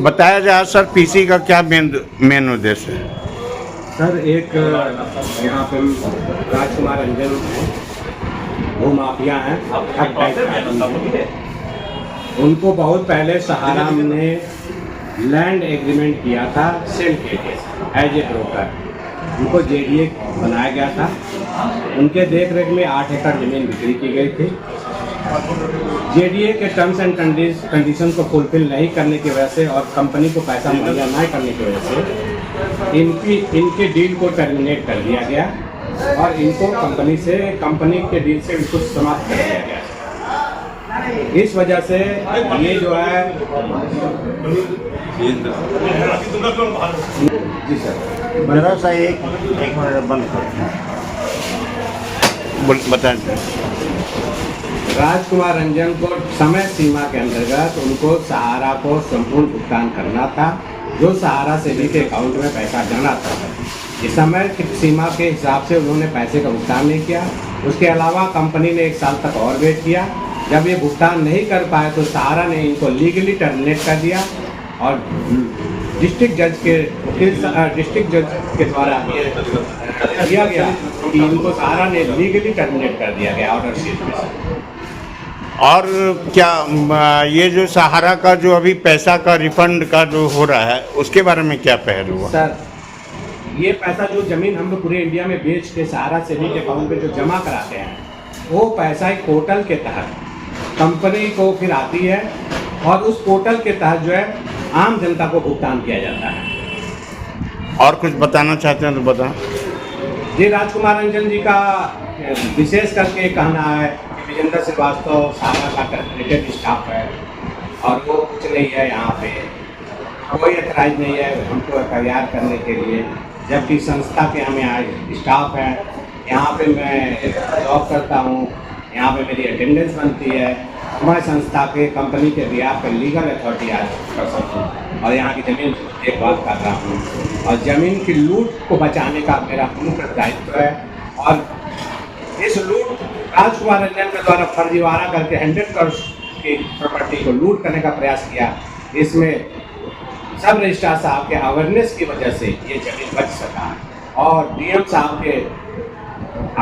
बताया जाए sir, PC का क्या मेन उद्देश्य है? सर एक यहाँ पे राजकुमार रंजन वो माफिया हैं, ठग टाइप के आदमी हैं। उनको बहुत पहले सहारा ने लैंड एग्रीमेंट किया था सेल के लिए एज ए ब्रोकर। उनको जेडीए बनाया गया था। उनके देख रेख में 8 एकड़ जमीन बिक्री की गई थी। जेडीए के टर्म्स एंड कंडीशन को फुलफिल नहीं करने की वजह से और कंपनी को पैसा मुहैया नहीं करने की वजह से इनके डील को टर्मिनेट कर दिया गया और इनको कंपनी के डील से इनको समाप्त कर दिया गया। इस वजह से ये जो है जी सर मेरा सा एक मिनट बंद कर बताएं। राजकुमार रंजन को समय सीमा के अंतर्गत उनको सहारा को संपूर्ण भुगतान करना था, जो सहारा सेबी के अकाउंट में पैसा जाना था। इस समय की सीमा के हिसाब से उन्होंने पैसे का भुगतान नहीं किया। उसके अलावा कंपनी ने 1 साल तक और वेट किया। जब ये भुगतान नहीं कर पाए तो सहारा ने इनको लीगली टर्मिनेट कर दिया और डिस्ट्रिक्ट जज के द्वारा किया गया कि इनको सहारा ने लीगली टर्मिनेट कर दिया गया ऑर्डर शीट में। और क्या ये जो सहारा का जो अभी पैसा का रिफंड का जो हो रहा है उसके बारे में क्या पहलू हुआ? सर ये पैसा जो जमीन हम लोग पूरे इंडिया में बेच के सहारा सेबी के अकाउंट में जो जमा कराते हैं वो पैसा एक पोर्टल के तहत कंपनी को फिर आती है और उस पोर्टल के तहत जो है आम जनता को भुगतान किया जाता है। और कुछ बताना चाहते हैं तो बताएं। जी राजकुमार रंजन जी का विशेष करके कहना है कि विजेंद्र श्रीवास्तव सहारा का टर्मिनेटेड स्टाफ है और वो कुछ नहीं है, यहाँ पे कोई एतराज नहीं है हमको तैयार करने के लिए, जबकि संस्था के हम यहाँ स्टाफ है, यहाँ पे मैं जॉब करता हूँ, यहाँ पे मेरी अटेंडेंस बनती है। मैं संस्था के कंपनी के बिहार पर लीगल अथॉरिटी आज कर सकता हूँ और यहाँ की ज़मीन देखभाल कर रहा हूँ और ज़मीन की लूट को बचाने का मेरा मुख्य दायित्व है। और इस लूट राजकुमार रंजन के द्वारा फर्जीवाड़ा करके 100 करोड़ की प्रॉपर्टी को लूट करने का प्रयास किया। इसमें सब रजिस्ट्रार साहब के अवेयरनेस की वजह से ये ज़मीन बच सका और डीएम साहब के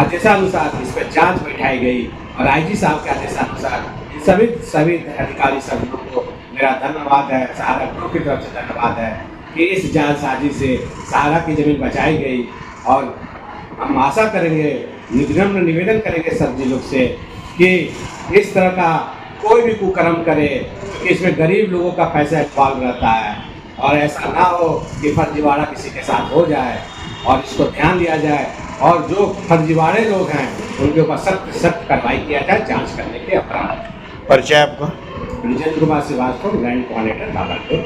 आदेशानुसार इस पर जांच बैठाई गई और आईजी साहब के आदेशानुसार सभी अधिकारी सब लोग को मेरा धन्यवाद है, सहारा ग्रुप की तरफ से धन्यवाद है कि इस जालसाजी से सहारा की ज़मीन बचाई गई। और हम आशा करेंगे, विनम्र निवेदन करेंगे सभी लोग से कि इस तरह का कोई भी कुकर्म करे तो इसमें गरीब लोगों का पैसा इन्वॉल्व रहता है और ऐसा ना हो कि फर्जीवाड़ा किसी के साथ हो जाए और इसको ध्यान दिया जाए और जो फर्जीवाड़े लोग हैं उनके ऊपर सख्त कार्रवाई किया जाए जांच करने के अपराध। परिचय आपका? Vijendra Kumar Srivastava, land coordinator, Babarpur.